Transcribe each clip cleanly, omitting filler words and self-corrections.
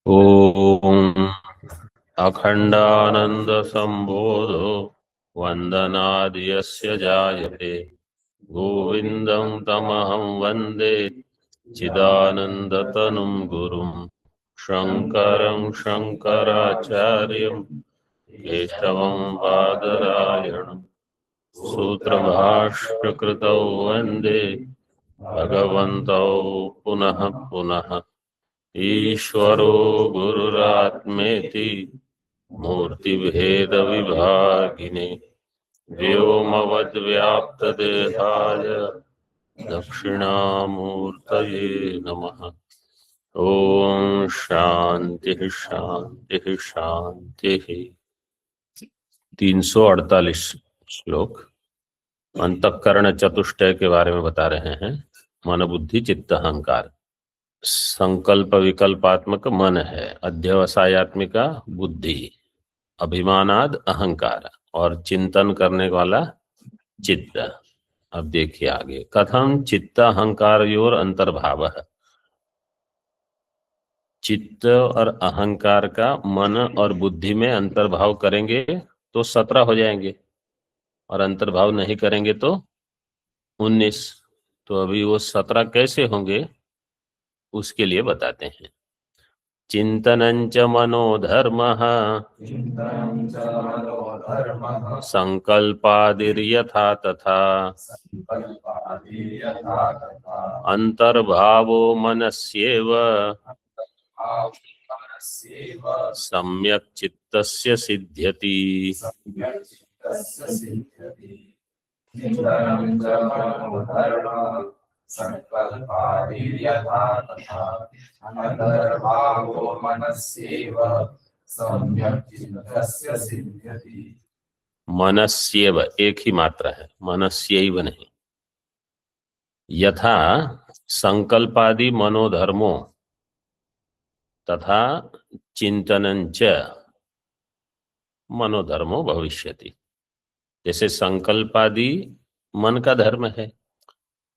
ओम अखंडानंद संबोधो वंदनाद्यस्य जायते गोविंदं तमहं वंदे चिदानंदतनुं गुरुं शंकरं शंकराचार्यं केशवं बादरायणं सूत्रभाष्य कृतौ वंदे भगवन्तौ पुनः पुनः ईश्वरो गुरुरात्मेति मूर्तिभेदविभागिने व्योमवद्व्याप्तदेहाय दक्षिणामूर्तये नमः। ओम शांति शांति शांति। 348 श्लोक अंतःकरण चतुष्टय के बारे में बता रहे हैं। मन बुद्धि चित्त अहंकार। संकल्प विकल्पात्मक मन है, अध्यवसायत्मिका बुद्धि, अभिमानाद अहंकार और चिंतन करने वाला चित्त। अब देखिए आगे, कथम चित्त अहंकारयोर अंतर्भाव है। चित्त और अहंकार का मन और बुद्धि में अंतर्भाव करेंगे तो 17 हो जाएंगे और अंतर्भाव नहीं करेंगे तो 19। तो अभी वो 17 कैसे होंगे उसके लिए बताते हैं। चिंतनंच मनोधर्मः संकल्पादिर्यथा तथा अंतर्भावो मनस्येव सम्यक् चित्तस्य सिद्ध्यति। मनस्येव एक ही मात्रा है, मनस्यैव नहीं। यथा संकल्पादि मनोधर्मों तथा चिंतनंच मनोधर्मो भविष्यति। जैसे संकल्पादि मन का धर्म है,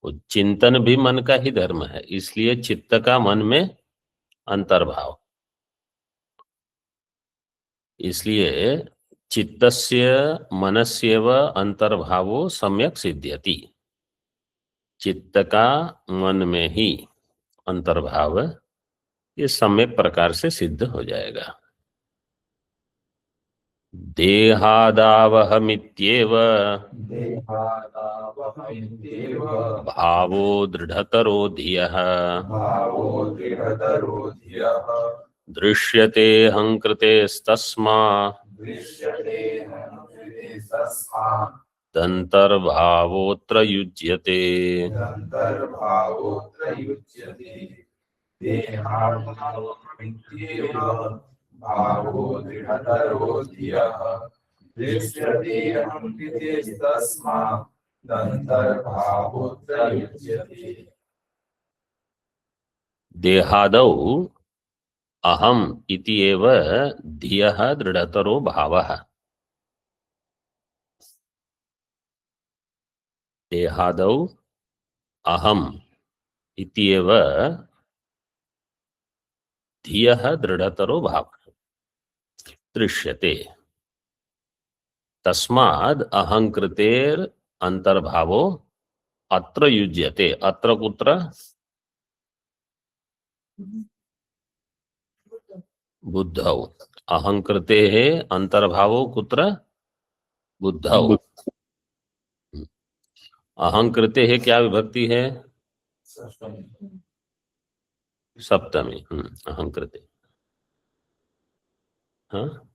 वो चिंतन भी मन का ही धर्म है, इसलिए चित्त का मन में अंतर्भाव। इसलिए चित्तस्य मनस्येव अंतर्भावो सम्यक सिद्ध्यति। चित्त का मन में ही अंतर्भाव ये सम्यक प्रकार से सिद्ध हो जाएगा। देहादावहमित्येव भावो दृढ़तरो धियः दृश्यते हंकृतेस्तस्मा दंतर्भावोऽत्र युज्यते। देहादौ अहम इति एव धियः दृढ़तरो भावः। देहादौ अहम इति एव धियः दृढ़तरो भावः दृश्यते तस्माद् अहंकृतेर अंतर्भावो अत्र युज्यते। अत्र कुत्र? बुद्धौ। अहंकृतेः अंतर्भावो कुत्र? बुद्धौ। अहंकृतेः क्या विभक्ति है? सप्तमी। अहंकृते, हाँ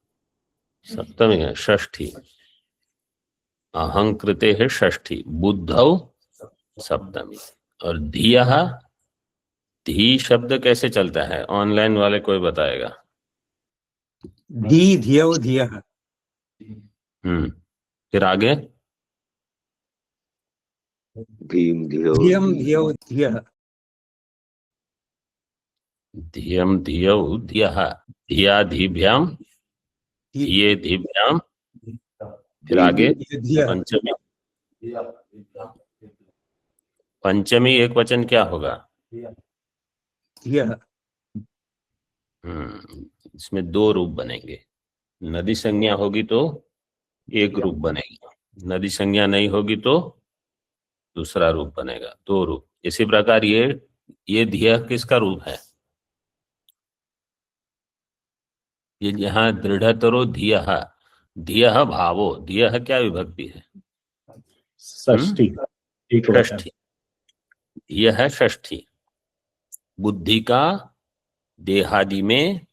सप्तमी है, षष्ठी। अहंकृते है षष्ठी, बुद्धौ सप्तमी। और धियः, धी शब्द कैसे चलता है? ऑनलाइन वाले कोई बताएगा? धी धियौ धियः। फिर आगे धीम धियौ धियौ धियः। धियम धियौ धियः, धिया धीभ्याम धिये धीभ्याम। फिर आगे पंचमी। पंचमी एक वचन क्या होगा? धियः। इसमें दो रूप बनेंगे। नदी संज्ञा होगी तो एक रूप बनेगा, नदी संज्ञा नहीं होगी तो दूसरा रूप बनेगा, दो रूप। इसी प्रकार ये धिया किसका रूप है? ये यहाँ दृढ़तरो धिया, धिया भावो, धिया क्या विभक्ति है? षष्ठी। षष्ठी। यह है षष्ठी। बुद्धि का देहादि में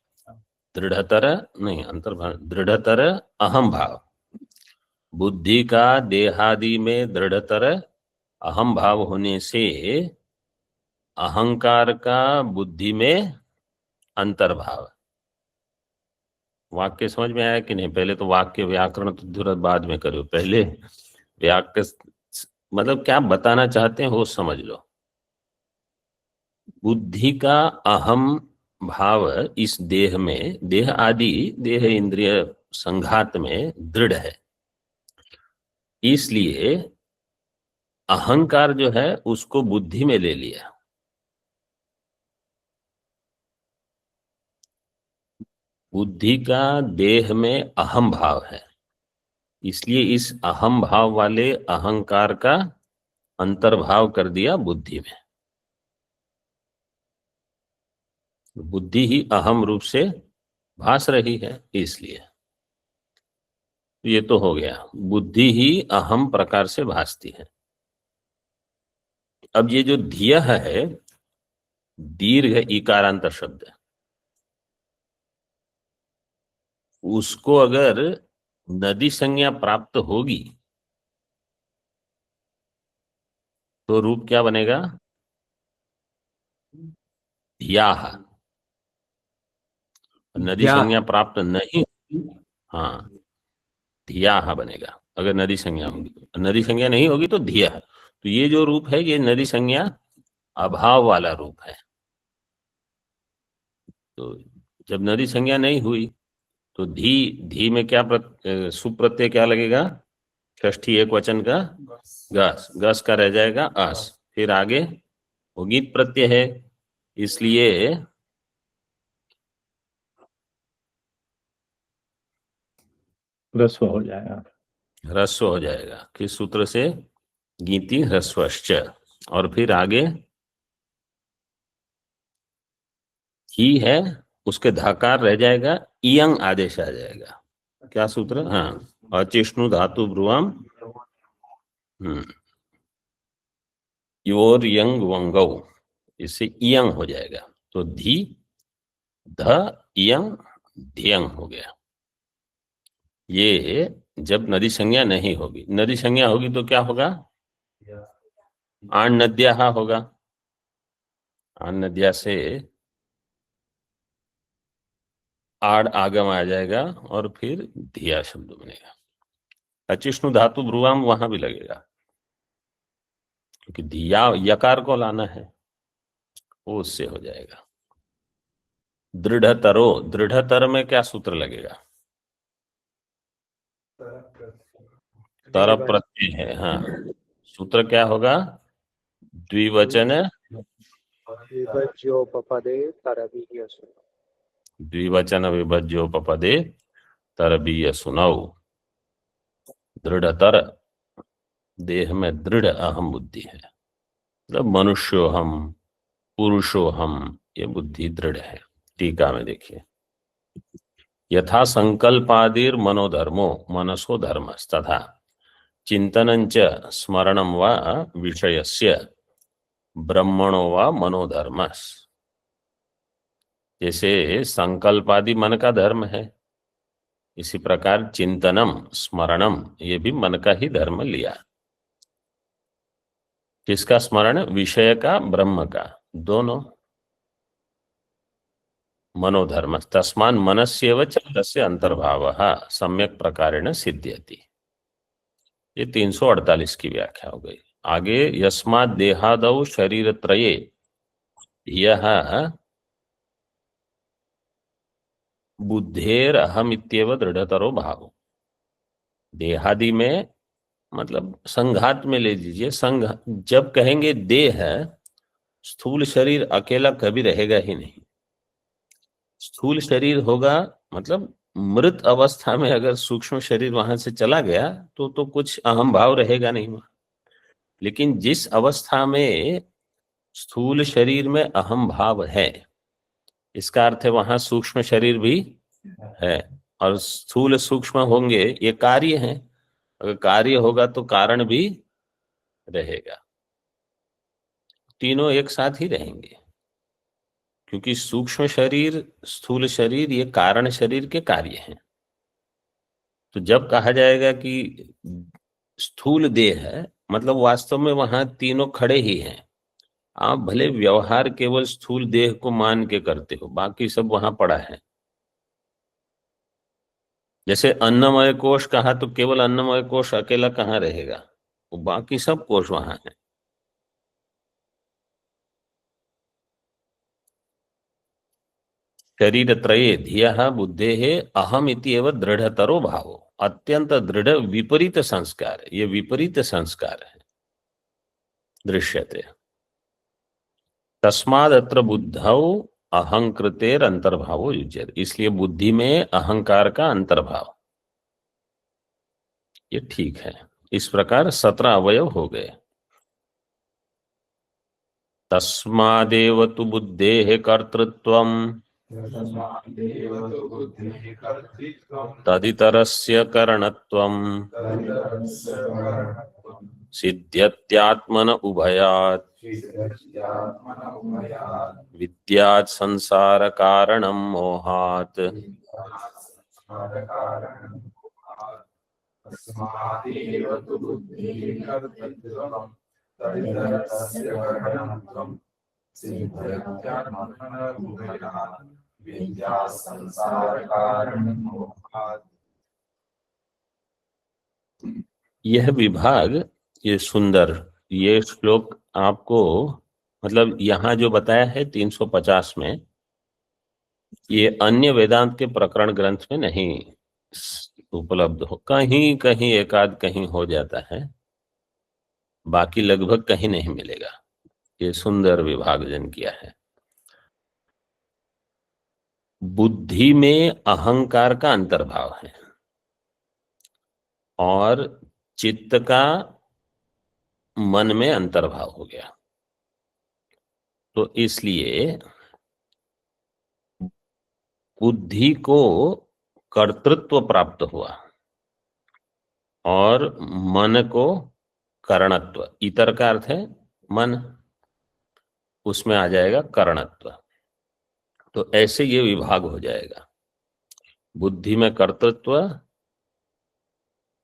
दृढ़तर नहीं, अंतर्भाव, दृढ़तर अहम भाव। बुद्धि का देहादि में दृढ़तर अहम भाव होने से अहंकार का बुद्धि में अंतर्भाव। वाक्य समझ में आया कि नहीं? पहले तो वाक्य व्याकरण तो तुरंत बाद में करो, पहले वाक्य मतलब क्या बताना चाहते हैं वो समझ लो। बुद्धि का अहम भाव इस देह में, देह आदि देह इंद्रिय संघात में दृढ़ है, इसलिए अहंकार जो है उसको बुद्धि में ले लिया। बुद्धि का देह में अहम भाव है, इसलिए इस अहम भाव वाले अहंकार का अंतर्भाव कर दिया बुद्धि में। बुद्धि ही अहम रूप से भास रही है, इसलिए ये तो हो गया, बुद्धि ही अहम प्रकार से भासती है। अब ये जो धिया है दीर्घ इकारांत शब्द, उसको अगर नदी संज्ञा प्राप्त होगी तो रूप क्या बनेगा? धियाह। नदी संज्ञा प्राप्त नहीं, हाँ, धियाह बनेगा अगर नदी संज्ञा होगी। नदी संज्ञा नहीं होगी तो धिया। तो ये जो रूप है ये नदी संज्ञा अभाव वाला रूप है। तो जब नदी संज्ञा नहीं हुई तो धी में क्या सुप्रत्यय क्या लगेगा? षष्ठी एक वचन का गस, गस का रह जाएगा अस, फिर आगे वो गीत प्रत्यय है, इसलिए ह्रस्व हो जाएगा, ह्रस्व हो जाएगा। किस सूत्र से? गीति ह्रस्वश्च। और फिर आगे ही है, उसके धाकार रह जाएगा, इयंग आदेश आ जाएगा। क्या सूत्र? हाँ, अचिष्णु धातु ब्रुवाम योर यंग वंगौ, इससे इयंग हो जाएगा। तो धी ध इयंग धियंग हो गया। ये जब नदी संज्ञा नहीं होगी, नदी संज्ञा होगी तो क्या होगा? आण नद्या होगा, आण नद्या से आड़ आगम आ जाएगा और फिर धिया शब्द बनेगा। अचिष्णु धातु ब्रुवाम वहां भी लगेगा, क्योंकि धिया यकार को लाना है, वो उससे हो जाएगा। दृढ़तरो, दृढ़तर में क्या सूत्र लगेगा? तरप प्रत्यय है, हाँ, सूत्र क्या होगा? द्विवचन विभज्योपपदे तरबीयसु, द्विवचन विभज्योपपदे तरबीय सुनौ। दृढ़तर, देह में दृढ़ अहम बुद्धि है, मतलब मनुष्यो हम, पुरुषो हम, ये बुद्धि दृढ़ है। टीका में देखिए, यथा संकल्पादिर मनोधर्मो मनसो धर्मस् तथा चिंतनंच स्मरणं वा विषयस्य ब्रह्मणो वा मनोधर्मस्। जैसे संकल्पादि मन का धर्म है, इसी प्रकार चिंतनम स्मरणम ये भी मन का ही धर्म लिया। किसका स्मरण? विषय का, ब्रह्म का, दोनों। मनोधर्म तस्मान् मनस्येव चित्तस्य अंतर्भावः सम्यक प्रकारेण सिद्ध्यति। ये 348 की व्याख्या हो गई। आगे यस्मात् देहादौ शरीर त्रये यह बुद्धेर अहम इत्येव दृढ़तरो भाव। देहादि में मतलब संघात में ले लीजिए, संघ जब कहेंगे देह, स्थूल शरीर अकेला कभी रहेगा ही नहीं। स्थूल शरीर होगा, मतलब मृत अवस्था में अगर सूक्ष्म शरीर वहां से चला गया तो कुछ अहम भाव रहेगा नहीं वहां। लेकिन जिस अवस्था में स्थूल शरीर में अहम भाव है, इसका अर्थ है वहां सूक्ष्म शरीर भी है, और स्थूल सूक्ष्म होंगे, ये कार्य हैं। अगर कार्य होगा तो कारण भी रहेगा, तीनों एक साथ ही रहेंगे। क्योंकि सूक्ष्म शरीर, स्थूल शरीर, ये कारण शरीर के कार्य हैं। तो जब कहा जाएगा कि स्थूल देह है, मतलब वास्तव में वहां तीनों खड़े ही हैं। आप भले व्यवहार केवल स्थूल देह को मान के करते हो, बाकी सब वहां पड़ा है। जैसे अन्नमय कोश कहा तो केवल अन्नमय कोश अकेला कहाँ रहेगा, वो बाकी सब कोश वहां है। शरीर त्रये धियः बुद्धेः अहम इति एव दृढ़तरो भावो, अत्यंत दृढ़ विपरीत संस्कार, ये विपरीत संस्कार है दृश्यते। तस्माद अत्र बुद्धौ अहंकृतेर अंतर्भावो युज्यते, इसलिए बुद्धि में अहंकार का अंतर्भाव, ये ठीक है। इस प्रकार 17 अवयव हो गए। तस्मादेव तु बुद्धेः कर्तृत्वम् तदितरस्य करणत्वम् सिद्ध्यत्यात्मन उभयात् विद्यात् संसार कारणं मोहात्। यह विभाग, ये सुंदर, ये श्लोक आपको, मतलब यहाँ जो बताया है 350 में, ये अन्य वेदांत के प्रकरण ग्रंथ में नहीं उपलब्ध हो, कहीं कहीं एकाध कहीं हो जाता है, बाकी लगभग कहीं नहीं मिलेगा। ये सुंदर विभाजन किया है। बुद्धि में अहंकार का अंतर्भाव है और चित्त का मन में अंतर्भाव हो गया, तो इसलिए बुद्धि को कर्तृत्व प्राप्त हुआ और मन को करणत्व। इतर का अर्थ है मन, उसमें आ जाएगा करणत्व। तो ऐसे ये विभाग हो जाएगा, बुद्धि में कर्तृत्व,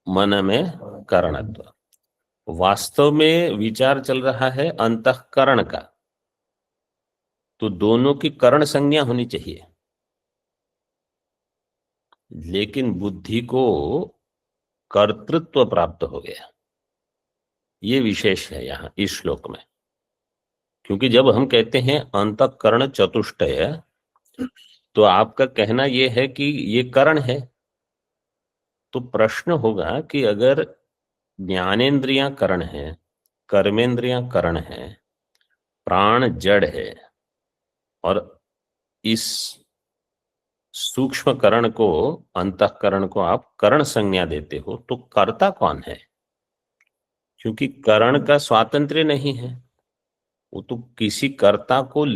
मन में करणत्व। वास्तव में विचार चल रहा है अंतःकरण का, तो दोनों की करण संज्ञा होनी चाहिए, लेकिन बुद्धि को कर्तृत्व प्राप्त हो गया, ये विशेष है यहाँ इस श्लोक में। क्योंकि जब हम कहते हैं अंतःकरण चतुष्टय, तो आपका कहना यह है कि ये करण है, तो प्रश्न होगा कि अगर ज्ञानेन्द्रियां करण है, कर्मेंद्रियां करण है, प्राण जड़ है, और इस सूक्ष्म करण को, अंतःकरण को आप करण संज्ञा देते हो, तो कर्ता कौन है? क्योंकि करण का स्वातंत्र्य नहीं है, वो तो किसी कर्ता को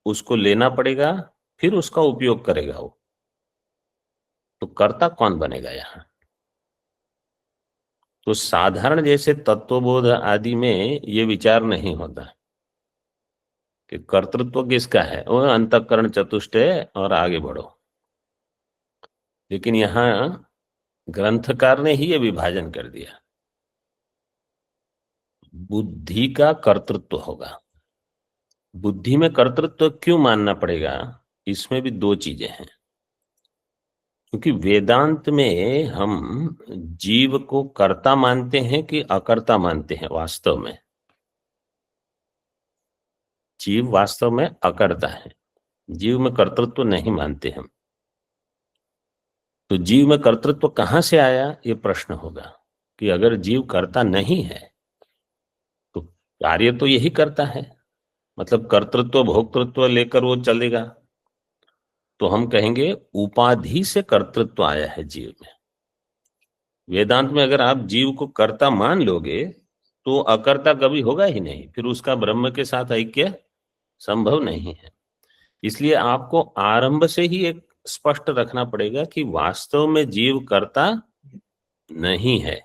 उसको लेना पड़ेगा, फिर उसका उपयोग करेगा वो। तो कर्ता कौन बनेगा यहाँ? तो साधारण जैसे तत्वबोध आदि में ये विचार नहीं होता कि कर्तृत्व किसका है, वो अंतःकरण चतुष्टय और आगे बढ़ो। लेकिन यहाँ ग्रंथकार ने ही ये विभाजन कर दिया, बुद्धि का कर्तृत्व होगा। बुद्धि में कर्तृत्व क्यों मानना पड़ेगा? इसमें भी दो चीजें हैं। क्योंकि वेदांत में हम जीव को कर्ता मानते हैं कि अकर्ता मानते हैं? वास्तव में जीव वास्तव में अकर्ता है, जीव में कर्तृत्व नहीं मानते हम। तो जीव में कर्तृत्व कहां से आया, ये प्रश्न होगा। कि अगर जीव कर्ता नहीं है तो कार्य तो यही करता है, मतलब कर्तृत्व भोक्तृत्व लेकर वो चलेगा। तो हम कहेंगे उपाधि से कर्तृत्व आया है जीव में। वेदांत में अगर आप जीव को कर्ता मान लोगे तो अकर्ता कभी होगा ही नहीं, फिर उसका ब्रह्म के साथ ऐक्य संभव नहीं है। इसलिए आपको आरंभ से ही एक स्पष्ट रखना पड़ेगा कि वास्तव में जीव कर्ता नहीं है,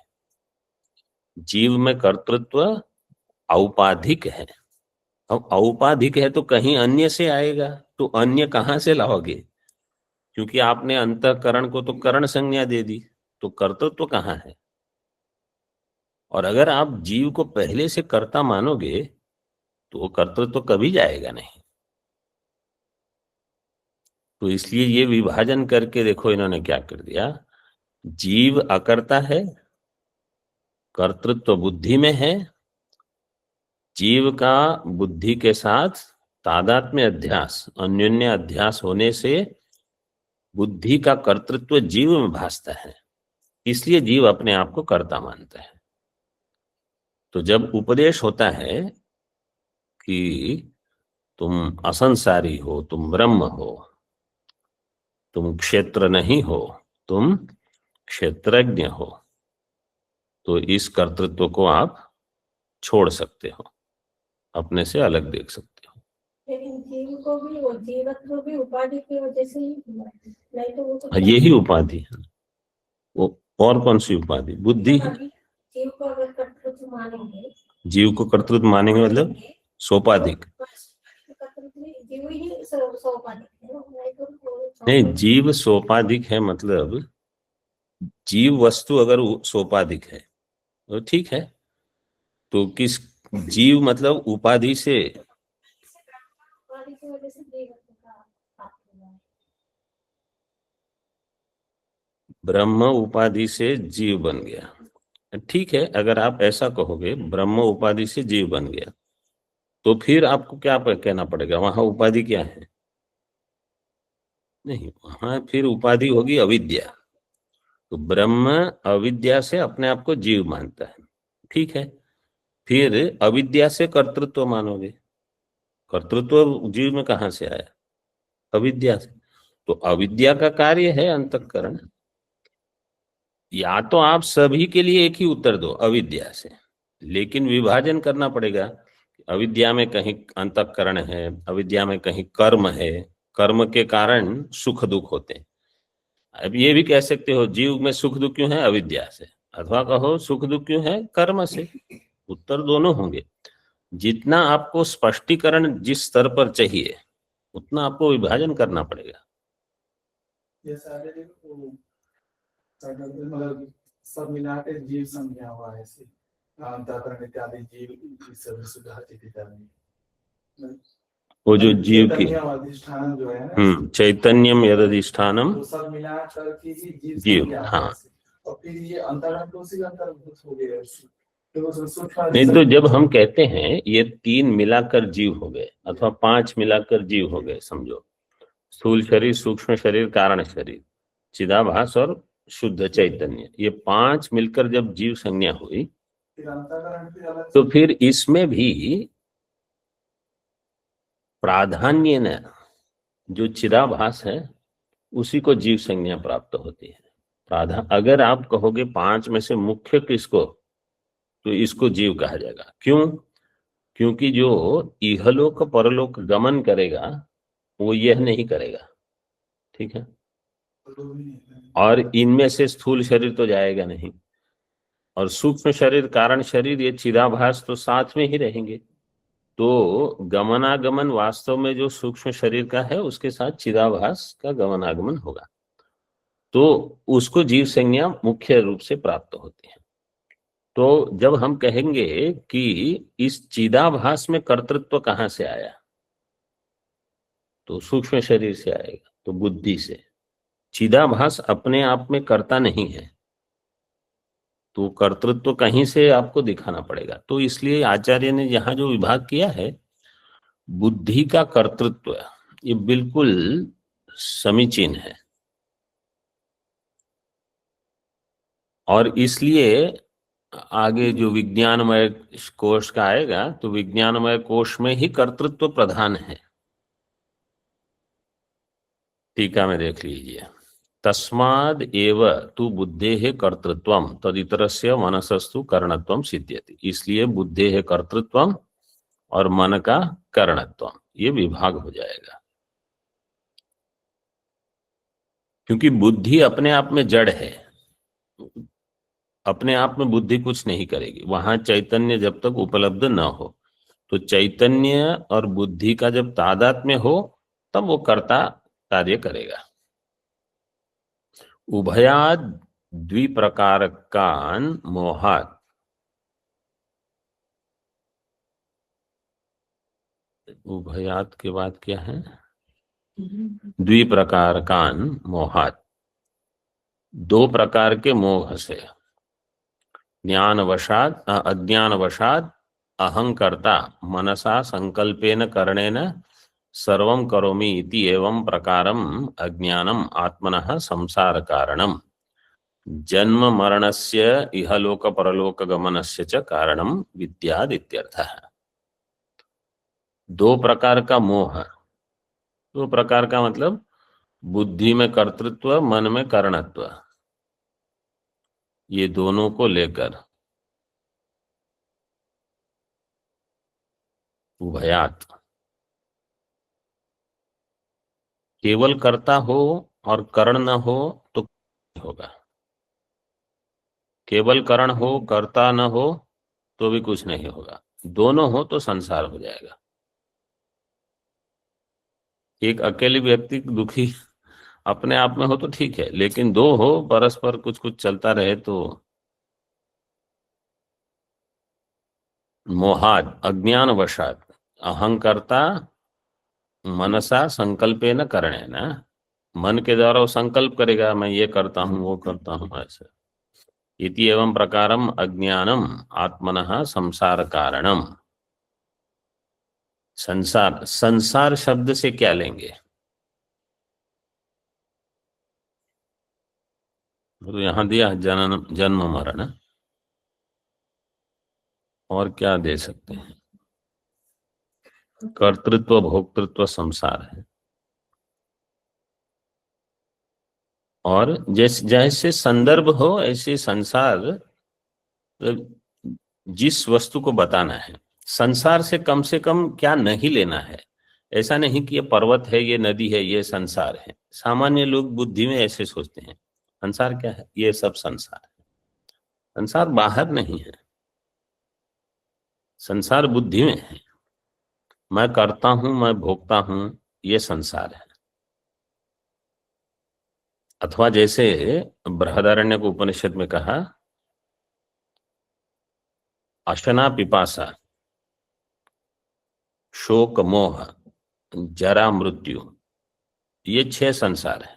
जीव में कर्तृत्व औपाधिक है। अब औपाधिक है तो कहीं अन्य से आएगा, तो अन्य कहां से लाओगे? क्योंकि आपने अंतःकरण को तो करण संज्ञा दे दी, तो कर्तृत्व कहां है? और अगर आप जीव को पहले से कर्ता मानोगे तो वो कर्तृत्व कभी जाएगा नहीं। तो इसलिए ये विभाजन करके देखो इन्होंने क्या कर दिया, जीव अकर्ता है, कर्तृत्व बुद्धि में है, जीव का बुद्धि के साथ तादात्म्य अध्यास, अन्योन्य अध्यास होने से बुद्धि का कर्तृत्व जीव में भासता है, इसलिए जीव अपने आप को कर्ता मानता है। तो जब उपदेश होता है कि तुम असंसारी हो, तुम ब्रह्म हो, तुम क्षेत्र नहीं हो, तुम क्षेत्रज्ञ हो, तो इस कर्तृत्व को आप छोड़ सकते हो, अपने से अलग देख सकते हो। लेकिन जीव को भी वो जीवत्व भी उपाधि की वजह से ही हुआ है। नहीं तो वो तो यही उपाधि है, वो और कौन सी उपाधि? बुद्धि है। जीव को अगर कर्तृत्व मानेंगे, जीव को कर्तृत्व मानेंगे मतलब सोपाधिक जीव ही सोपाधिक है, नहीं तो नहीं, जीव सोपाधिक है मतलब जीव वस्तु अगर सोपाधिक है तो ठीक है, तो किस जीव मतलब उपाधि से, उपाधि की वजह से जीवत्व का प्राप्त हुआ है। ब्रह्म उपाधि से जीव बन गया, ठीक है। अगर आप ऐसा कहोगे ब्रह्म उपाधि से जीव बन गया, तो फिर आपको क्या कहना पड़ेगा, वहां उपाधि क्या है? नहीं, वहां फिर उपाधि होगी अविद्या। तो ब्रह्म अविद्या से अपने आप को जीव मानता है, ठीक है। फिर अविद्या से कर्तृत्व मानोगे, कर्तृत्व जीव में कहां से आया? अविद्या से। तो अविद्या का कार्य है अंतःकरण। या तो आप सभी के लिए एक ही उत्तर दो अविद्या से, लेकिन विभाजन करना पड़ेगा। अविद्या में कहीं अंतःकरण है, अविद्या में कहीं कर्म है, कर्म के कारण सुख दुख होते हैं। अब ये भी कह सकते हो जीव में सुख दुख क्यों है? अविद्या से। अथवा कहो सुख दुख क्यों है? कर्म से। उत्तर दोनों होंगे। जितना आपको स्पष्टीकरण जिस स्तर पर चाहिए उतना आपको विभाजन करना पड़ेगा। ये सारे मतलब सब मिला के जीव संज्ञा हुआ है, ऐसे अंतःकरण इत्यादि जीव सब सुधारित इत्यादि। वो जो जीव की अधिष्ठान जो है ना, चैतन्यम यदधिष्ठानम, तो सब मिला करके ही जीव। हाँ, और फिर ये अंतःकरण तो उसी का अंतर्भूत हो गया ऐसे। नहीं तो जब हम कहते हैं ये 3 मिलाकर जीव हो गए अथवा 5 मिलाकर जीव हो गए, समझो स्थूल शरीर, सूक्ष्म शरीर, कारण शरीर, चिदाभास और शुद्ध चैतन्य, ये 5 मिलकर जब जीव संज्ञा हुई, तो फिर इसमें भी प्राधान्य न जो चिदाभास है उसी को जीव संज्ञा प्राप्त होती है। अगर आप कहोगे 5 में से मुख्य किसको, तो इसको जीव कहा जाएगा। क्यों? क्योंकि जो इहलोक परलोक गमन करेगा वो यह नहीं करेगा, ठीक है। और इनमें से स्थूल शरीर तो जाएगा नहीं, और सूक्ष्म शरीर, कारण शरीर, ये चिदाभास तो साथ में ही रहेंगे। तो गमनागमन वास्तव में जो सूक्ष्म शरीर का है उसके साथ चिदाभास का गमनागमन होगा, तो उसको जीव संज्ञा मुख्य रूप से प्राप्त होती है। तो जब हम कहेंगे कि इस चिदाभास में कर्तृत्व कहां से आया, तो सूक्ष्म शरीर से आएगा, तो बुद्धि से। चिदाभास अपने आप में कर्ता नहीं है, तो कर्तृत्व कहीं से आपको दिखाना पड़ेगा। तो इसलिए आचार्य ने यहाँ जो विभाग किया है बुद्धि का कर्तृत्व, ये बिल्कुल समीचीन है। और इसलिए आगे जो विज्ञानमय कोश का आएगा, तो विज्ञानमय कोश में ही कर्तृत्व प्रधान है। टीका में देख लीजिए। तस्माद एव तु बुद्धेः कर्तृत्वम तदितरस्य मनसस्तु करणत्वम सिद्ध्यति। इसलिए बुद्धेः कर्तृत्वम और मन का करणत्वम ये विभाग हो जाएगा, क्योंकि बुद्धि अपने आप में जड़ है, अपने आप में बुद्धि कुछ नहीं करेगी। वहां चैतन्य जब तक उपलब्ध न हो, तो चैतन्य और बुद्धि का जब तादात्म्य हो तब वो कर्ता कार्य करेगा। उभयाद द्विप्रकारकान मोहात, उभयात के बाद क्या है? द्विप्रकारकान मोहात, दो प्रकार के मोह से, ज्ञानवशात अज्ञानवशात अहंकर्ता मनसा संकल्पेन करणेन सर्वं करोमि इति एवं प्रकारम अज्ञानम आत्मनः संसार कारणम जन्म मरणस्य इहलोक परलोक गमनस्य च कारणम विद्याद् इत्यर्थः। दो प्रकार का मोह, दो प्रकार का मतलब बुद्धि में कर्तृत्व, मन में करणत्व, ये दोनों को लेकर उभयात, केवल कर्ता हो और करण न हो तो होगा, केवल करण हो कर्ता न हो तो भी कुछ नहीं होगा, दोनों हो तो संसार हो जाएगा। एक अकेले व्यक्ति दुखी अपने आप में हो तो ठीक है, लेकिन दो हो परस्पर कुछ कुछ चलता रहे तो मोहाद अज्ञानवशात अहंकर्ता मनसा संकल्पेन करणेन, मन के द्वारा वो संकल्प करेगा मैं ये करता हूं वो करता हूं ऐसे। इति एवं प्रकारम अज्ञानम आत्मनः संसार कारणम। संसार, संसार शब्द से क्या लेंगे? तो यहां दिया जन्म जन्म मरण, और क्या दे सकते हैं? कर्तृत्व भोक्तृत्व संसार है। और जैसे जैसे संदर्भ हो ऐसे संसार, जिस वस्तु को बताना है, संसार से कम क्या नहीं लेना है। ऐसा नहीं कि ये पर्वत है, ये नदी है, ये संसार है। सामान्य लोग बुद्धि में ऐसे सोचते हैं संसार क्या है, ये सब संसार है। संसार बाहर नहीं है, संसार बुद्धि में है। मैं करता हूं, मैं भोगता हूं, ये संसार है। अथवा जैसे बृहदारण्यक उपनिषद में कहा, अशना पिपासा शोक मोह जरा मृत्यु, ये 6 संसार है।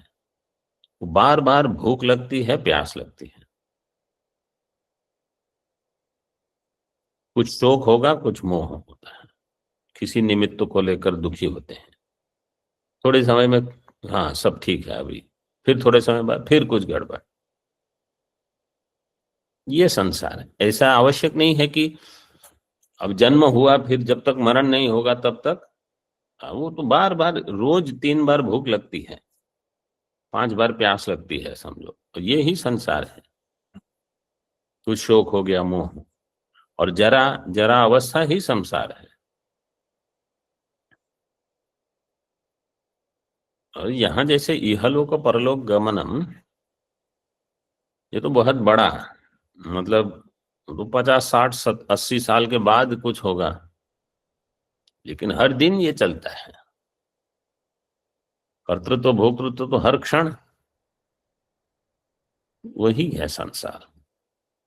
बार बार भूख लगती है, प्यास लगती है, कुछ शोक होगा, कुछ मोह होता है, किसी निमित्त को लेकर दुखी होते हैं। थोड़े समय में हाँ सब ठीक है अभी, फिर थोड़े समय बाद फिर कुछ गड़बड़। ये संसार है। ऐसा आवश्यक नहीं है कि अब जन्म हुआ फिर जब तक मरण नहीं होगा तब तक, वो तो बार बार रोज 3 बार भूख लगती है, 5 बार प्यास लगती है, समझो तो ये ही संसार है। कुछ शोक हो गया, मोह, और जरा जरा अवस्था ही संसार है। और यहां जैसे इहलोक परलोक गमनम, ये तो बहुत बड़ा, मतलब तो 50 60 80 साल के बाद कुछ होगा, लेकिन हर दिन ये चलता है। कर्तृत्व भोक्तृत्व तो हर क्षण, वही है संसार,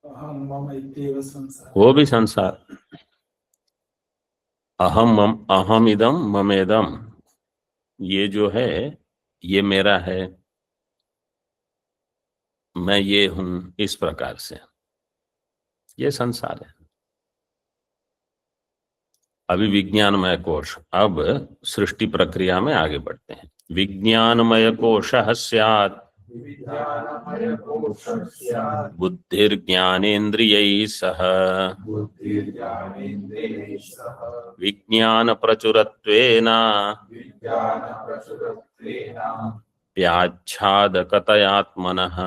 अहम मम इत्येव संसार। वो भी संसार। अहम इदम ममेदम, ये जो है ये मेरा है, मैं ये हूं, इस प्रकार से ये संसार है। अभी विज्ञानमय कोश, अब सृष्टि प्रक्रिया में आगे बढ़ते हैं। विज्ञानमय कोशः स्यात् बुद्धिर्ज्ञानेन्द्रियैः सह विज्ञान प्रचुरत्वेन याच्छादकतयात्मनः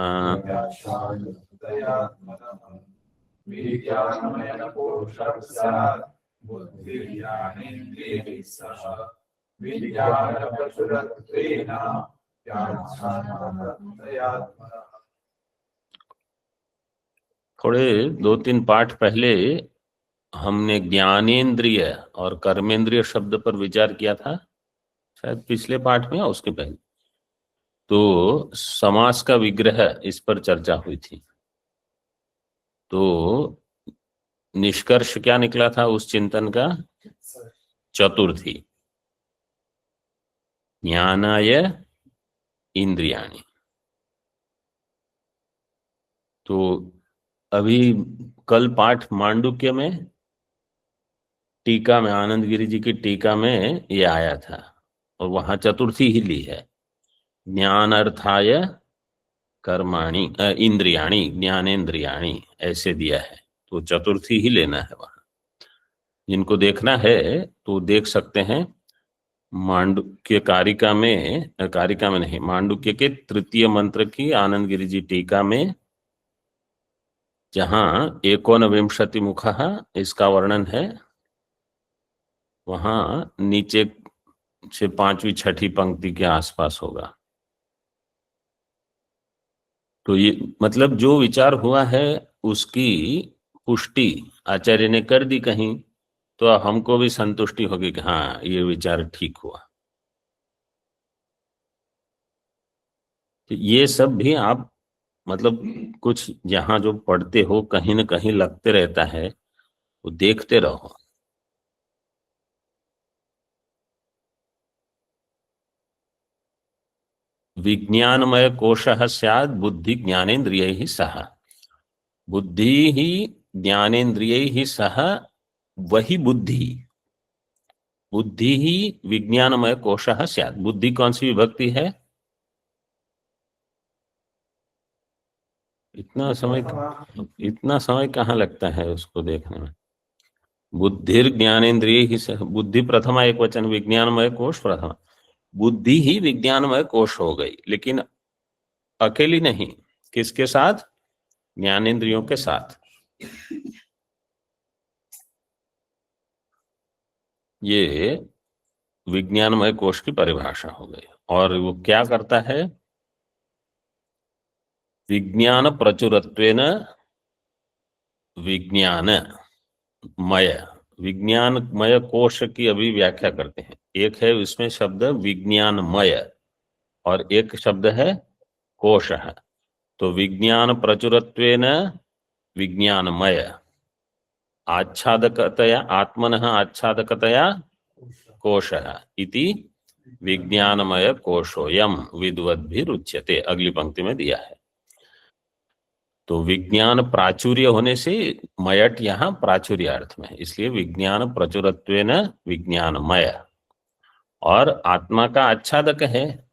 थोड़े 2-3 पाठ पहले हमने ज्ञानेंद्रिय और कर्मेंद्रिय शब्द पर विचार किया था, शायद पिछले पाठ में या उसके पहले। तो समास का विग्रह इस पर चर्चा हुई थी। तो निष्कर्ष क्या निकला था उस चिंतन का? चतुर्थी, ज्ञानाय इंद्रियाणि। तो अभी कल पाठ मांडुक्य में, टीका में, आनंद गिरी जी की टीका में ये आया था और वहां चतुर्थी ही ली है। ज्ञानार्थाय कर्माणि इंद्रियाणि, ज्ञानेन्द्रियाणि ऐसे दिया है, तो चतुर्थी ही लेना है वहां। जिनको देखना है तो देख सकते हैं मांडुक्य कारिका में नहीं, मांडुक्य के तृतीय मंत्र की आनंद गिरी जी टीका में, जहां 19 मुखः इसका वर्णन है, वहां नीचे से 5वीं-6ठी पंक्ति के आसपास होगा। तो ये मतलब जो विचार हुआ है उसकी पुष्टि आचार्य ने कर दी कहीं, तो हमको भी संतुष्टि होगी कि हाँ ये विचार ठीक हुआ। तो ये सब भी आप मतलब कुछ जहां जो पढ़ते हो कहीं न कहीं लगते रहता है, वो देखते रहो। विज्ञानमय कोशः स्यात् बुद्धि ज्ञानेन्द्रियैः सह। बुद्धि ही ज्ञानेन्द्रियैः सह, वही बुद्धि, बुद्धि ही विज्ञानमय कोशः स्यात्। बुद्धि कौन सी विभक्ति है? इतना समय कहाँ लगता है उसको देखने में। बुद्धिर ज्ञानेन्द्रिय ही सह, बुद्धि प्रथमा एक वचन, विज्ञानमय कोश प्रथमा। बुद्धि ही विज्ञानमय कोश हो गई, लेकिन अकेली नहीं, किसके साथ? ज्ञानेन्द्रियों के साथ। ये विज्ञानमय कोश की परिभाषा हो गई। और वो क्या करता है? विज्ञान प्रचुरत्वेन विज्ञानमय कोश की अभी व्याख्या करते हैं। एक है इसमें शब्द विज्ञानमय और एक शब्द है कोश है। तो विज्ञान प्रचुरत्वेन विज्ञानमय, आच्छादकतया आत्मनः आच्छादकतया कोशः इति विज्ञानमय कोशोयम विद्वद्भिरुच्यते, अगली पंक्ति में दिया है। तो विज्ञान प्राचुर्य होने से मयट यहाँ प्राचुर्य अर्थ में है, इसलिए विज्ञान प्रचुरत्वेन विज्ञानमय। और आत्मा का आच्छादक है।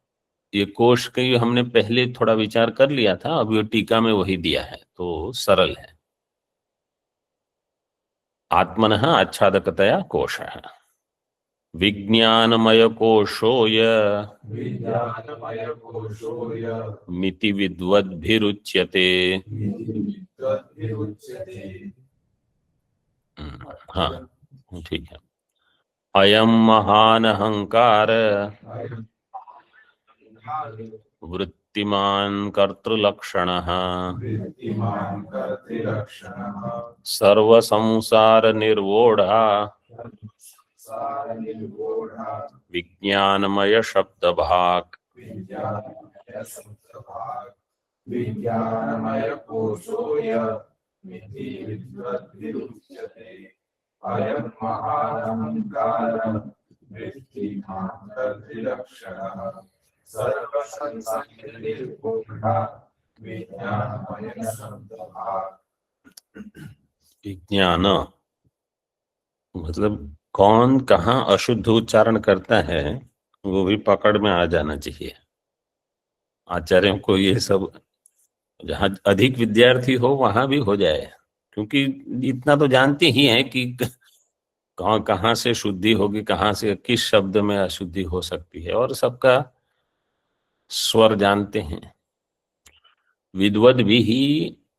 ये कोश के हमने पहले थोड़ा विचार कर लिया था, अब ये टीका में वही दिया है, तो सरल है। आत्मनः आच्छादकतया कोशः विज्ञानमय कोशोय मिति विद्वद्भिरुच्यते। हाँ ठीक है। अयम महान अहंकार वृत्तिमान कर्तृलक्षणः सर्व संसार निर्वोढ़ा विज्ञानमय शब्द भाग विज्ञानमय कोशोय मिति विद्वद्भिरुच्यते। अयं महानहंकारः वृत्तिमान कर्तृलक्षणः सर्वसंसारनिर्गुणः विज्ञानमय शब्द भाग। विज्ञान मतलब कौन कहाँ अशुद्ध उच्चारण करता है वो भी पकड़ में आ जाना चाहिए। आचार्यों को ये सब जहाँ अधिक विद्यार्थी हो वहां भी हो जाए, क्योंकि इतना तो जानते ही हैं कि कहाँ से शुद्धि होगी, कहाँ से किस शब्द में अशुद्धि हो सकती है, और सबका स्वर जानते हैं। विद्वद् भी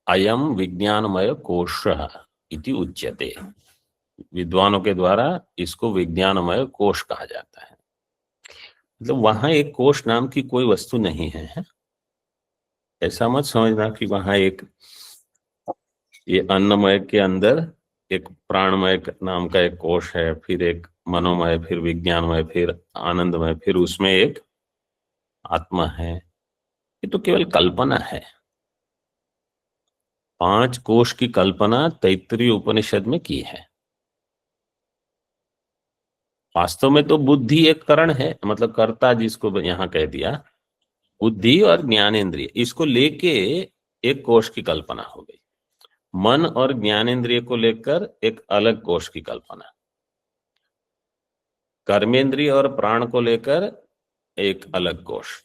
अयम विज्ञानमय कोश इति उच्यते। विद्वानों के द्वारा इसको विज्ञानमय कोश कहा जाता है। मतलब वहां एक कोश नाम की कोई वस्तु नहीं है। ऐसा मत समझना कि वहां एक ये अन्नमय के अंदर एक प्राणमय नाम का एक कोश है, फिर एक मनोमय, फिर विज्ञानमय, फिर आनंदमय, फिर उसमें एक आत्मा है। ये तो केवल कल्पना है। 5 कोश की कल्पना तैत्तिरीय उपनिषद में की है। वास्तव में तो बुद्धि एक करण है, मतलब कर्ता जिसको यहां कह दिया, बुद्धि और ज्ञानेंद्रिय, इसको लेके एक कोश की कल्पना हो गई। मन और ज्ञानेंद्रिय को लेकर एक अलग कोश की कल्पना, कर्मेंद्रिय और प्राण को लेकर एक अलग कोश।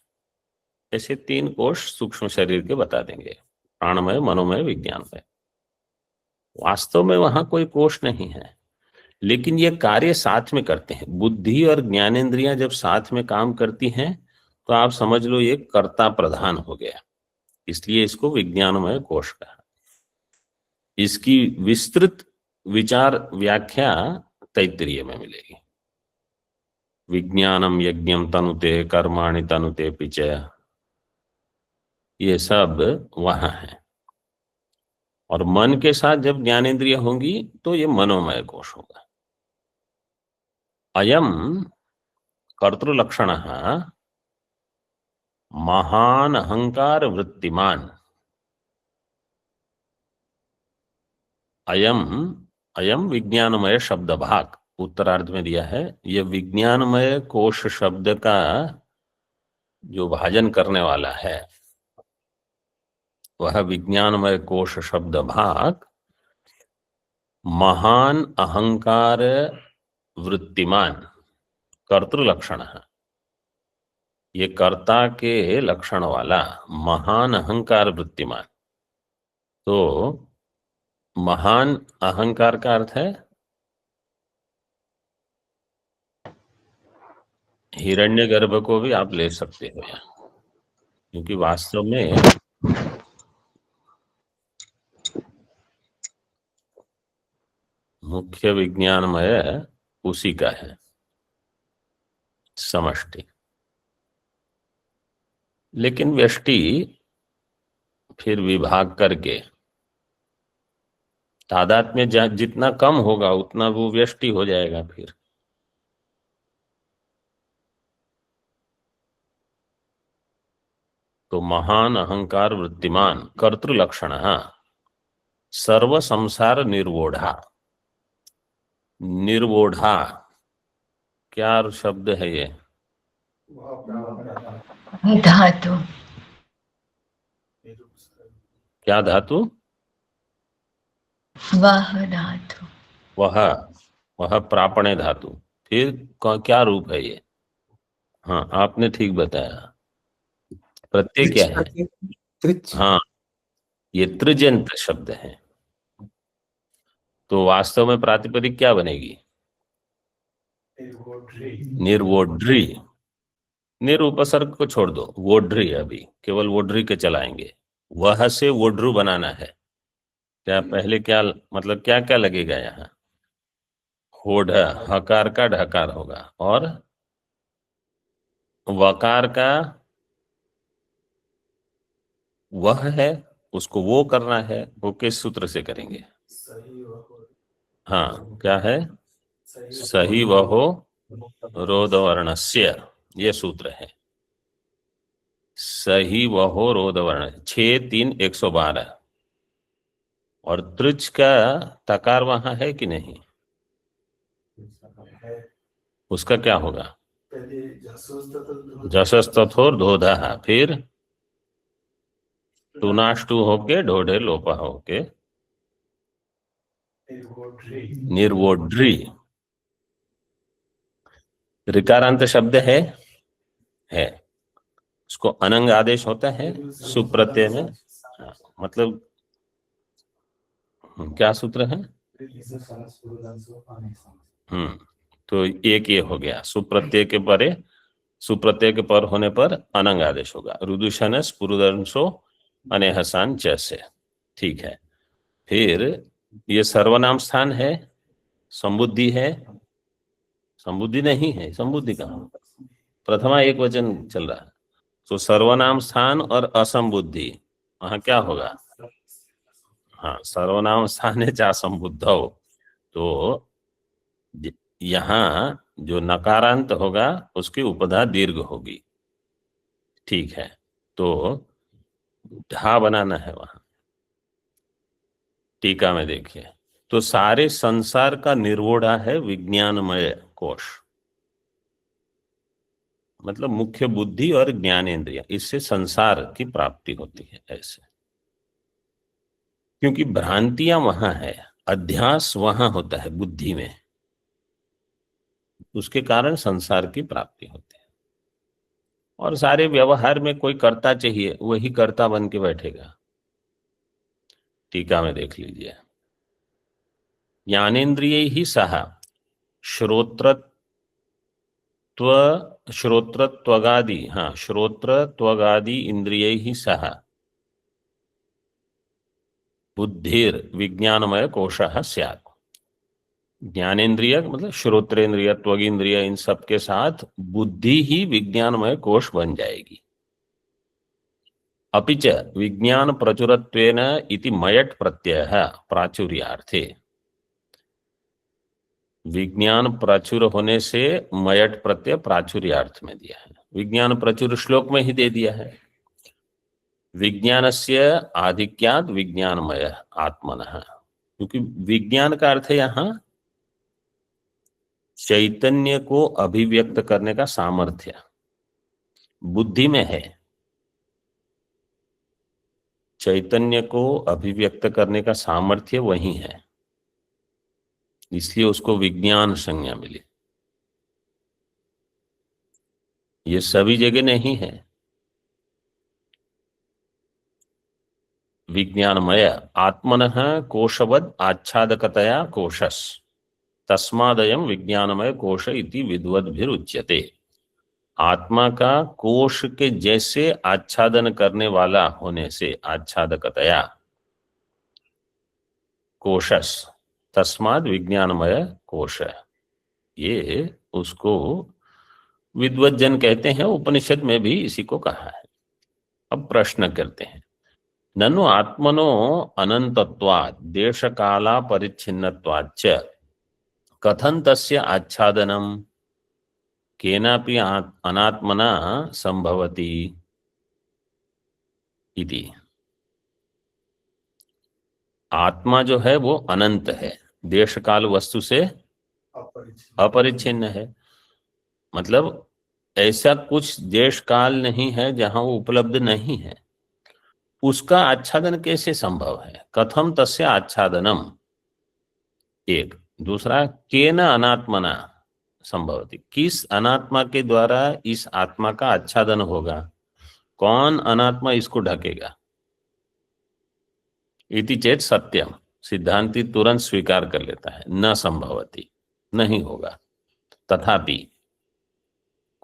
ऐसे 3 कोश सूक्ष्म शरीर के बता देंगे, प्राणमय, मनोमय, विज्ञानमय। वास्तव में वहां कोई कोश नहीं है, लेकिन ये कार्य साथ में करते हैं। बुद्धि और ज्ञानेंद्रियां जब साथ में काम करती हैं तो आप समझ लो ये कर्ता प्रधान हो गया, इसलिए इसको विज्ञानमय कोश कहा। इसकी विस्तृत विचार व्याख्या तैत्तिरीय में मिलेगी। विज्ञानम यज्ञम तनुते कर्माणि तनुते पिचय, ये सब वहां है। और मन के साथ जब ज्ञानेंद्रिय होंगी तो ये मनोमय कोश होगा। अयम कर्तृलक्षणः महान अहंकार वृत्तिमान। अयम अयम विज्ञानमय शब्द भाग उत्तरार्ध में दिया है। ये विज्ञानमय कोश शब्द का जो भाजन करने वाला है वह विज्ञानमय कोश शब्द भाग महान अहंकार वृत्तिमान कर्तृलक्षण है। ये कर्ता के लक्षण वाला महान अहंकार वृत्तिमान। तो महान अहंकार का अर्थ है हिरण्यगर्भ को भी आप ले सकते हो यहाँ, क्योंकि वास्तव में मुख्य विज्ञानमय उसी का है, समष्टि। लेकिन व्यष्टि फिर विभाग करके तादात्म्य जितना कम होगा उतना वो व्यष्टि हो जाएगा। फिर तो महान अहंकार वृत्तिमान कर्तृलक्षण सर्व संसार निर्वोढ़ा। निर्वोढ़ा क्या शब्द है ये? धातु। क्या धातु? वह धातु। वह प्रापणे धातु। फिर क्या रूप है ये? हाँ, आपने ठीक बताया। प्रत्यय क्या है? हाँ, ये त्रिजंत शब्द है। तो वास्तव में प्रातिपदिक क्या बनेगी? निर्वोढ़ी। निर उपसर्ग को छोड़ दो, वोढ़ी, अभी केवल वोढ़ी के चलाएंगे। वह से वोढ़्रु बनाना है। क्या पहले क्या मतलब क्या क्या लगेगा यहाँ? होढ़, हकार का ढकार होगा, और वकार का वह है, उसको वो करना है। वो किस सूत्र से करेंगे? हाँ, क्या है? सही वहो रोदवर्णस्य, ये सूत्र है। सही वहो रोदवर्ण 6-3-112। और त्रिच का तकार वहां है कि नहीं? उसका क्या होगा? जसस्तथोर धोधा, फिर टूनाष्टु होके ढोढ़े लोपा होके निर्वोढ़ी। ऋकारांत शब्द है उसको अनंग आदेश होता है सुप्रत्यय में। मतलब क्या सूत्र है? तो एक ये हो गया, सुप्रत्यय के परे सुप्रत्यय के पर होने पर अनंग आदेश होगा। रुदुषनस पुरुदंशो अनेहसान च से। ठीक है। फिर ये सर्वनाम स्थान है, संबुद्धि है, संबुद्धि नहीं है, संबुद्धि कहाँ, प्रथमा एक वचन चल रहा है। तो सर्वनाम स्थान और असंबुद्धि, वहां क्या होगा? हाँ, सर्वनाम स्थान है चा संबुद्ध हो, तो यहाँ जो नकारांत होगा उसकी उपधा दीर्घ होगी। ठीक है, तो ढा बनाना है वहां। टीका में देखिए, तो सारे संसार का निर्वोढ़ा है विज्ञानमय कोश, मतलब मुख्य बुद्धि और ज्ञानेंद्रिय, इससे संसार की प्राप्ति होती है ऐसे। क्योंकि भ्रांतियां वहां है, अध्यास वहां होता है बुद्धि में, उसके कारण संसार की प्राप्ति होती है। और सारे व्यवहार में कोई कर्ता चाहिए, वही कर्ता बन के बैठेगा। टीका में देख लीजिए, ज्ञानेन्द्रिय ही सह श्रोत्रत्वगादि, हाँ, श्रोत्रत्वगादि इंद्रिय ही सह बुद्धिर विज्ञानमय कोशः स्यात्। ज्ञानेन्द्रिय मतलब श्रोत्रेंद्रिय, त्वगिंद्रिय, इन सब के साथ बुद्धि ही विज्ञानमय कोश बन जाएगी। अपिच विज्ञान प्रचुरत्वेन इति मयट प्रत्यय प्राचुर्यार्थे, विज्ञान प्रचुर होने से मयट प्रत्यय प्राचुर्यार्थ में दिया है। विज्ञान प्रचुर श्लोक में ही दे दिया है। विज्ञानस्य आधिक्यात् विज्ञानमय आत्मनः, क्योंकि विज्ञान का अर्थ है यहाँ चैतन्य को अभिव्यक्त करने का सामर्थ्य बुद्धि में है। चैतन्य को अभिव्यक्त करने का सामर्थ्य वही है, इसलिए उसको विज्ञान संज्ञा मिली। ये सभी जगह नहीं है। विज्ञानमय आत्मनः कोशवद आच्छादकतया कोशस तस्मादयं विज्ञानमय कोश इति विद्वद्भिरुच्यते। आत्मा का कोश के जैसे आच्छादन करने वाला होने से आच्छादकतया कोशस तस्माद विज्ञानमय कोश, ये उसको विद्वज्जन कहते हैं। उपनिषद में भी इसी को कहा है। अब प्रश्न करते हैं, ननु आत्मनो अनंतत्वात् देश काला परिच्छिन्नत्वाच्च कथं तस्य आच्छादनम केनापि अनात्मना संभवति इति। आत्मा जो है वो अनंत है, देश काल वस्तु से अपरिच्छिन्न है। मतलब ऐसा कुछ देश काल नहीं है जहां वो उपलब्ध नहीं है। उसका आच्छादन कैसे संभव है? कथम तस्य आच्छादनम, एक। दूसरा, केन अनात्मना संभवति, किस अनात्मा के द्वारा इस आत्मा का आच्छादन होगा? कौन अनात्मा इसको ढकेगा? इति चेत सत्यम, सिद्धांती तुरंत स्वीकार कर लेता है, न संभवति, नहीं होगा। तथापि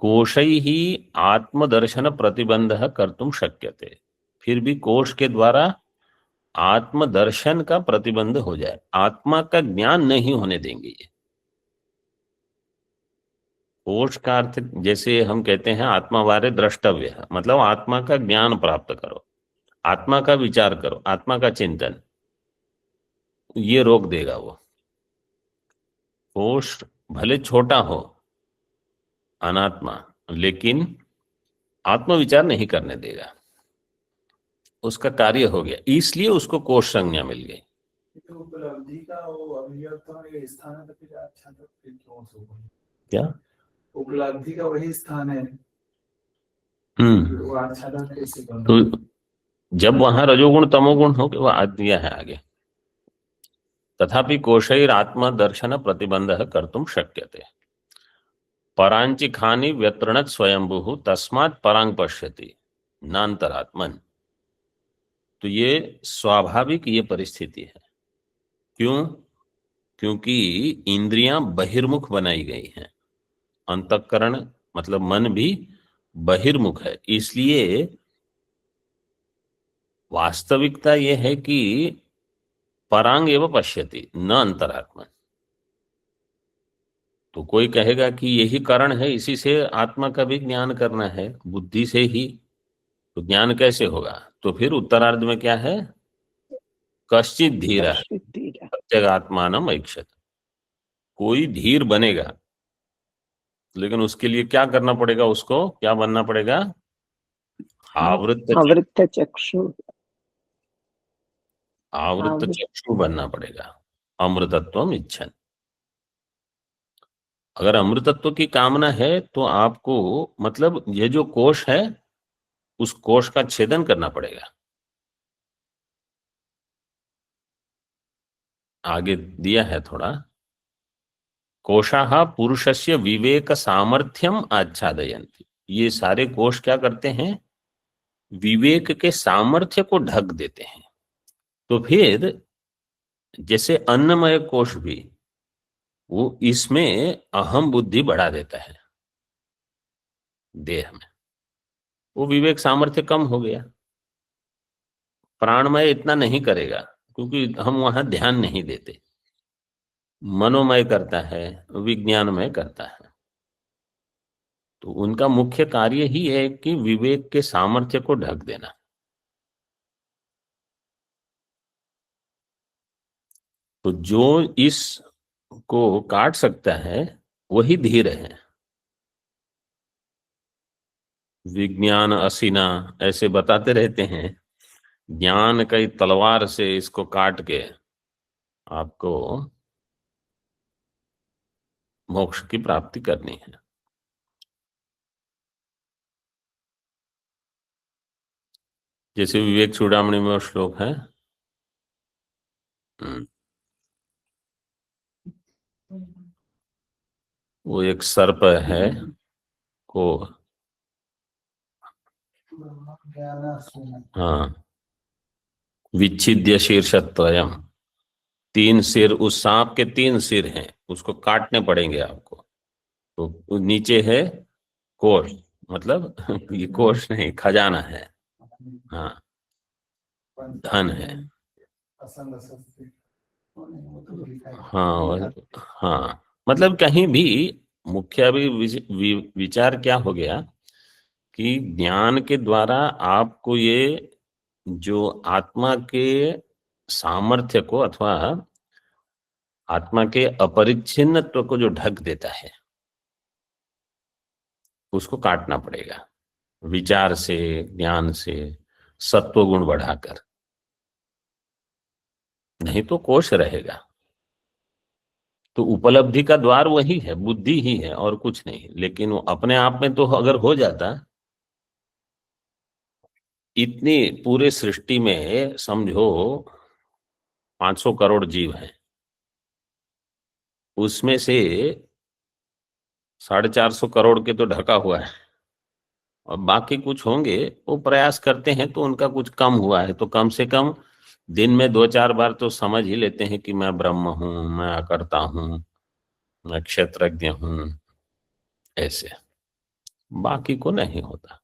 कोशैः आत्मदर्शन प्रतिबंधः कर्तुम शक्यते, फिर भी कोश के द्वारा आत्मदर्शन का प्रतिबंध हो जाए, आत्मा का ज्ञान नहीं होने देंगे ये। कोश का अर्थ जैसे हम कहते हैं आत्मा वारे द्रष्टव्य है, मतलब आत्मा का ज्ञान प्राप्त करो, आत्मा का विचार करो, आत्मा का चिंतन, ये रोक देगा वो। कोश भले छोटा हो अनात्मा, लेकिन आत्मविचार नहीं करने देगा, उसका कार्य हो गया, इसलिए उसको कोश संज्ञा मिल गई। तो उपलब्धि का वो अभिव्यक्त होने का स्थान है, तो फिर आच्छादन फिर क्यों होगा? क्या उपलब्धि का वही स्थान है, वो आच्छादन कैसे बना? तो जब वहां रजोगुण तमोगुण हो, वह आज्ञा है आगे। तथापि कोशैर आत्मा दर्शन प्रतिबंध कर्तुम शक्यते, परांचि खानी व्यतृणत स्वयंभू तस्मात् परांग पश्यति नान्तरात्मन। तो ये स्वाभाविक ये परिस्थिति है। क्यों? क्योंकि इंद्रियां बहिर्मुख बनाई गई हैं, अंतःकरण मतलब मन भी बहिर्मुख है। इसलिए वास्तविकता यह है कि परांग एवं पश्यति न अंतरात्मा। तो कोई कहेगा कि यही कारण है, इसी से आत्मा का भी ज्ञान करना है, बुद्धि से ही, तो ज्ञान कैसे होगा? तो फिर उत्तरार्ध में क्या है? कश्चित धीरा प्रत्यगात्मानम ऐक्षत। कोई धीर बनेगा, लेकिन उसके लिए क्या करना पड़ेगा? उसको क्या बनना पड़ेगा? आवृत्त आवृत्त चक्षु आवृत्त चक्षु बनना पड़ेगा। अमृतत्वम इच्छन। अगर अमृतत्व की कामना है तो आपको, मतलब ये जो कोश है उस कोश का छेदन करना पड़ेगा। आगे दिया है थोड़ा, कोशाः पुरुषस्य विवेक सामर्थ्यम आच्छादयन्ति। ये सारे कोश क्या करते हैं? विवेक के सामर्थ्य को ढक देते हैं। तो फिर जैसे अन्नमय कोश भी, वो इसमें अहम बुद्धि बढ़ा देता है देह में, वो विवेक सामर्थ्य कम हो गया। प्राणमय इतना नहीं करेगा क्योंकि हम वहां ध्यान नहीं देते। मनोमय करता है, विज्ञानमय करता है। तो उनका मुख्य कार्य ही है कि विवेक के सामर्थ्य को ढक देना। तो जो इस को काट सकता है वही धीर है। विज्ञान असीना ऐसे बताते रहते हैं, ज्ञान कई तलवार से इसको काट के आपको मोक्ष की प्राप्ति करनी है। जैसे विवेक चूड़ामणि में वो श्लोक है, वो एक सर्प है को, हाँ, विच्छिद्य शीर्षत्रयम, 3 सिर, उस सांप के 3 सिर हैं, उसको काटने पड़ेंगे आपको। तो नीचे है कोष, मतलब ये कोष नहीं, खजाना है, हाँ, धन है, हाँ हाँ। मतलब कहीं भी मुख्य अभी विचार क्या हो गया कि ज्ञान के द्वारा आपको ये जो आत्मा के सामर्थ्य को अथवा आत्मा के अपरिच्छिन्नत्व को जो ढक देता है उसको काटना पड़ेगा, विचार से, ज्ञान से, सत्व गुण बढ़ाकर। नहीं तो कोश रहेगा। तो उपलब्धि का द्वार वही है, बुद्धि ही है और कुछ नहीं। लेकिन वो अपने आप में तो अगर हो जाता, इतनी पूरे सृष्टि में समझो 500 करोड़ जीव हैं, उसमें से 450 करोड़ के तो ढका हुआ है और बाकी कुछ होंगे वो प्रयास करते हैं, तो उनका कुछ कम हुआ है। तो कम से कम दिन में 2-4 बार तो समझ ही लेते हैं कि मैं ब्रह्म हूं, मैं अकर्ता हूं, मैं क्षेत्रज्ञ हूं, ऐसे। बाकी को नहीं होता।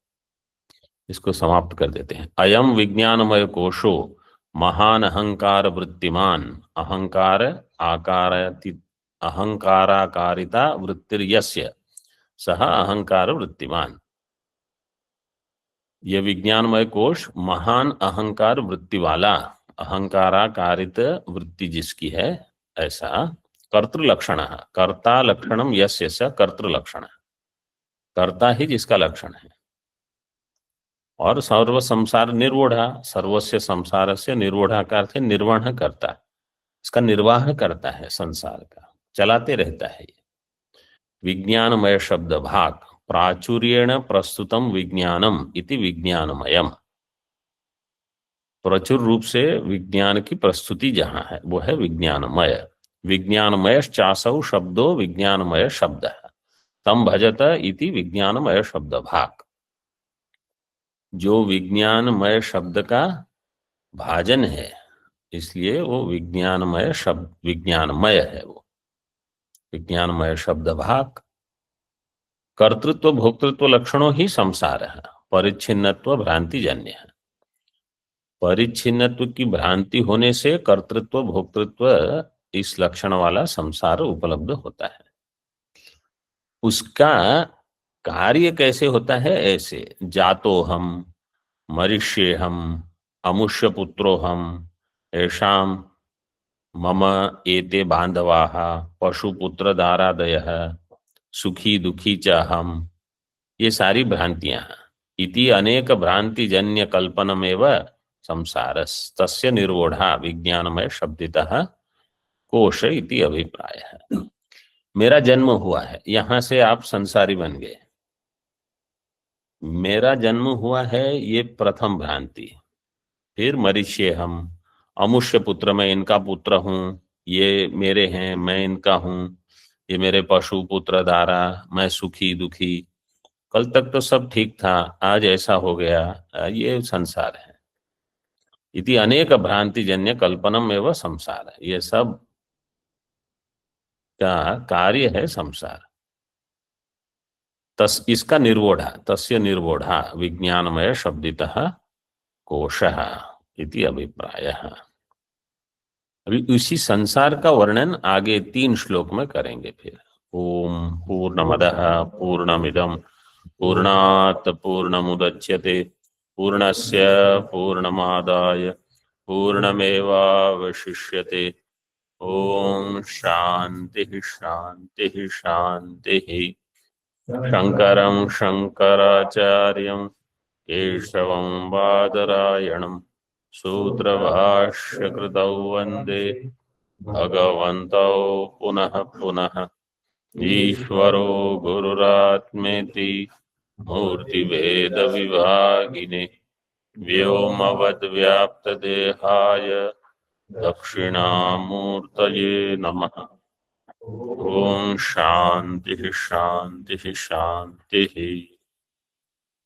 इसको समाप्त कर देते हैं। अयम विज्ञानमय कोशो महान अहंकार वृत्तिमान, अहंकाराकारिता वृत्तिर्यस्य सह अहंकार वृत्तिमान। यह विज्ञानमय कोश महान अहंकार वृत्ति वाला, अहंकाराकारित वृत्ति जिसकी है, ऐसा कर्तृलक्षण, कर्ता लक्षणम यस्य स कर्तृलक्षण, कर्ता ही जिसका लक्षण है। और सर्व संसार निर्वोढ़ा, सर्वस्य संसार से निर्वोढ़ा का अर्थ है निर्वहन करता, इसका निर्वाह करता है, संसार का चलाते रहता है। विज्ञानमय शब्द भाग प्राचुर्येण प्रस्तुतम विज्ञानम इति विज्ञानमयम। प्रचुर रूप से विज्ञान की प्रस्तुति जहां है वो है विज्ञानमय। विज्ञानमय चासौ शब्दो विज्ञानमय शब्द तम भजत इति विज्ञानमय शब्द भाग। जो विज्ञानमय शब्द का भाजन है, इसलिए वो विज्ञानमय शब्द, विज्ञानमय है वो, विज्ञानमय शब्द भाग। कर्तृत्व भोक्तृत्व लक्षणों ही संसार है, परिच्छिन्नत्व भ्रांति जन्य है। परिच्छिन्नत्व की भ्रांति होने से कर्तृत्व भोक्तृत्व इस लक्षण वाला संसार उपलब्ध होता है। उसका कार्य कैसे होता है? ऐसे जातो हम, मरिष्ये हम, अमुष्य पुत्रो हम, ऐशाम मम एते बांधवाः पशुपुत्र दारादयः सुखी दुखी च हम, ये सारी भ्रांतियां हैं। इति अनेक भ्रांति जन्य कल्पनमेव संसारस् तस्य निर्वोढ़ा विज्ञानमय शब्दितः कोश इति अभिप्राय है। मेरा जन्म हुआ है, यहां से आप संसारी बन गए। मेरा जन्म हुआ है, ये प्रथम भ्रांति। फिर मरीष्ये हम, अमुष्य पुत्र, मैं इनका पुत्र हूं, ये मेरे हैं, मैं इनका हूं, ये मेरे पशु पुत्र दारा, मैं सुखी दुखी, कल तक तो सब ठीक था, आज ऐसा हो गया, ये संसार है। इति अनेक भ्रांति जन्य कल्पनम एवं संसार है, ये सब का कार्य है संसार। इसका निर्वोढ़ा, तस्य निर्वोढ़ा विज्ञानमय शब्दितः कोशः इति अभिप्रायः। अभी उसी संसार का वर्णन आगे 3 श्लोक में करेंगे। फिर ओम पूर्णमदः पूर्णमिदं पूर्णात् पूर्णमुदच्यते पूर्णस्य पूर्णमादाय पूर्णमेवावशिष्यते। ओम शांति शांति शांति। शंकरं शंकराचार्यं केशवं बादरायणं सूत्रभाष्यकृतौ वन्दे भगवन्तौ पुनः पुनः। ईश्वरो गुरुरात्मेति मूर्तिभेदविभागिने व्योमवद्व्याप्तदेहाय दक्षिणामूर्तये नमः। ओम शांति शांति शांति।